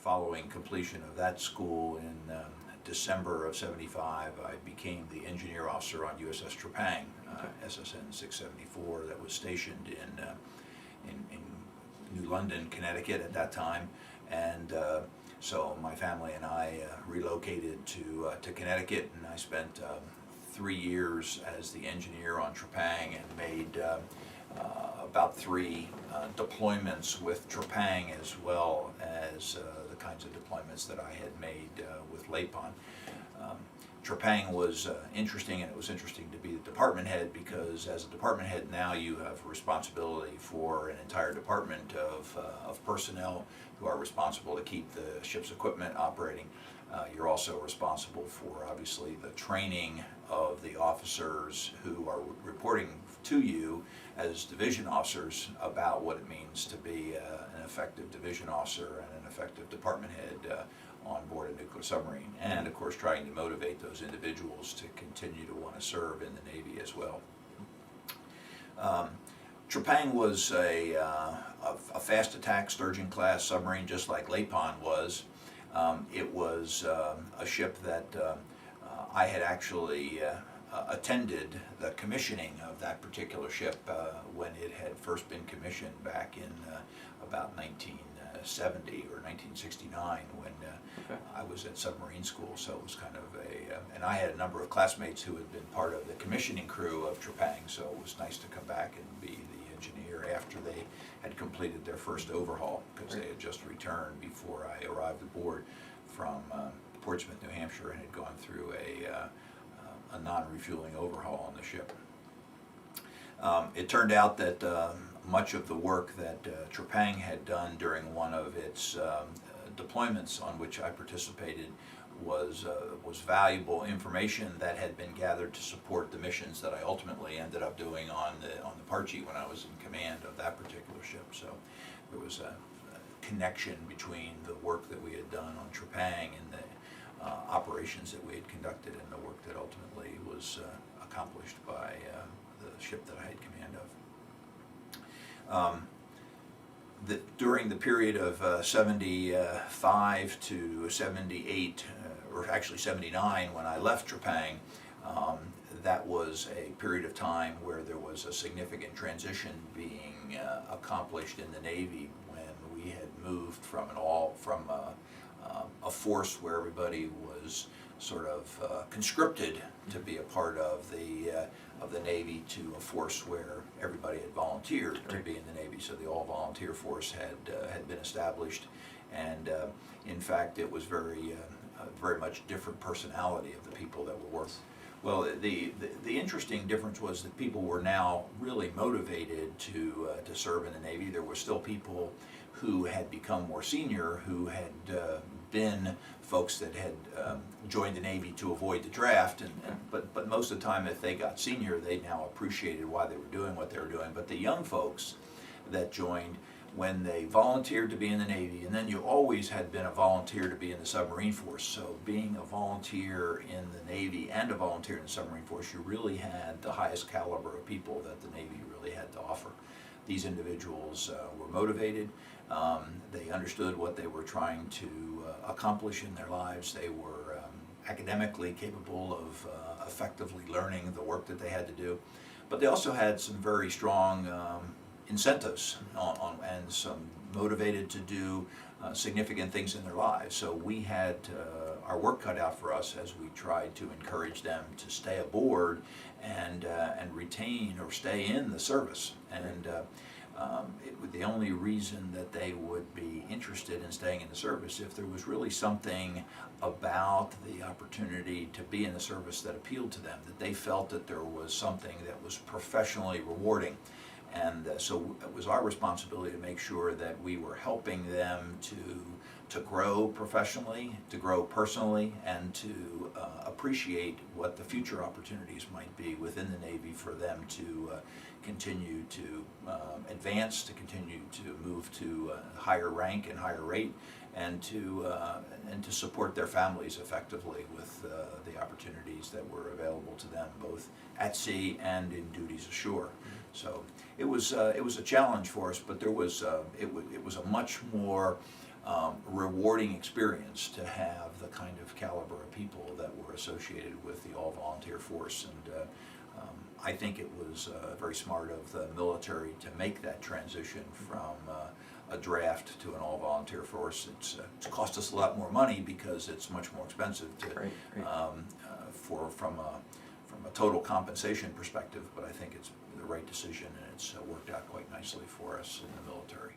following completion of that school in December of '75, I became the engineer officer on USS Trepang, SSN 674, that was stationed in New London, Connecticut at that time, and so my family and I relocated to Connecticut, and I spent 3 years as the engineer on Trepang and made about 3 deployments with Trepang, as well as the kinds of deployments that I had made with LAPON. Trepang was interesting, and it was interesting to be the department head, because as a department head now you have responsibility for an entire department of personnel who are responsible to keep the ship's equipment operating. You're also responsible for, obviously, the training of the officers who are reporting to you as division officers about what it means to be an effective division officer and an effective department head on board a nuclear submarine, and of course trying to motivate those individuals to continue to want to serve in the Navy as well. Trepang was a fast attack Sturgeon class submarine, just like LAPON was. It was a ship that I had actually attended the commissioning of that particular ship when it had first been commissioned back in about 1970 or 1969, when I was at submarine school. So it was kind of and I had a number of classmates who had been part of the commissioning crew of Trepang, so it was nice to come back and be the engineer after they had completed their first overhaul, because they had just returned before I arrived aboard from Portsmouth, New Hampshire, and had gone through a non-refueling overhaul on the ship. It turned out that much of the work that Trepang had done during one of its deployments on which I participated was valuable information that had been gathered to support the missions that I ultimately ended up doing on the Parche when I was in command of that particular ship. So there was a connection between the work that we had done on Trepang and the operations that we had conducted and the work that ultimately was accomplished by the ship that I had command of. During the period of 75 to 78, or actually 79, when I left Trepang, that was a period of time where there was a significant transition being accomplished in the Navy, when we had moved from a force where everybody was sort of conscripted to be a part of the Navy, to a force where everybody had volunteered to be in the Navy. So the all-volunteer force had been established, and in fact it was very much different personality of the people that were working. Well, the interesting difference was that people were now really motivated to serve in the Navy. There were still people who had become more senior, who had been folks that had joined the Navy to avoid the draft, but most of the time, if they got senior, they now appreciated why they were doing what they were doing. But the young folks that joined, when they volunteered to be in the Navy, and then you always had been a volunteer to be in the submarine force, so being a volunteer in the Navy and a volunteer in the submarine force, you really had the highest caliber of people that the Navy really had to offer. These individuals were motivated. They understood what they were trying to accomplish in their lives. They were academically capable of effectively learning the work that they had to do. But they also had some very strong incentives and some motivated to do significant things in their lives. So we had our work cut out for us as we tried to encourage them to stay aboard and retain or stay in the service. And the only reason that they would be interested in staying in the service if there was really something about the opportunity to be in the service that appealed to them, that they felt that there was something that was professionally rewarding. And so it was our responsibility to make sure that we were helping them to grow professionally, to grow personally, and to appreciate what the future opportunities might be within the Navy for them to continue to advance, to continue to move to a higher rank and higher rate, and to support their families effectively with the opportunities that were available to them, both at sea and in duties ashore. So it was a challenge for us, but there was it was a much more rewarding experience to have the kind of caliber of people that were associated with the all-volunteer force. And I think it was very smart of the military to make that transition from a draft to an all-volunteer force. It's cost us a lot more money because it's much more expensive to Right. from a total compensation perspective, but I think it's the right decision, and it's worked out quite nicely for us in the military.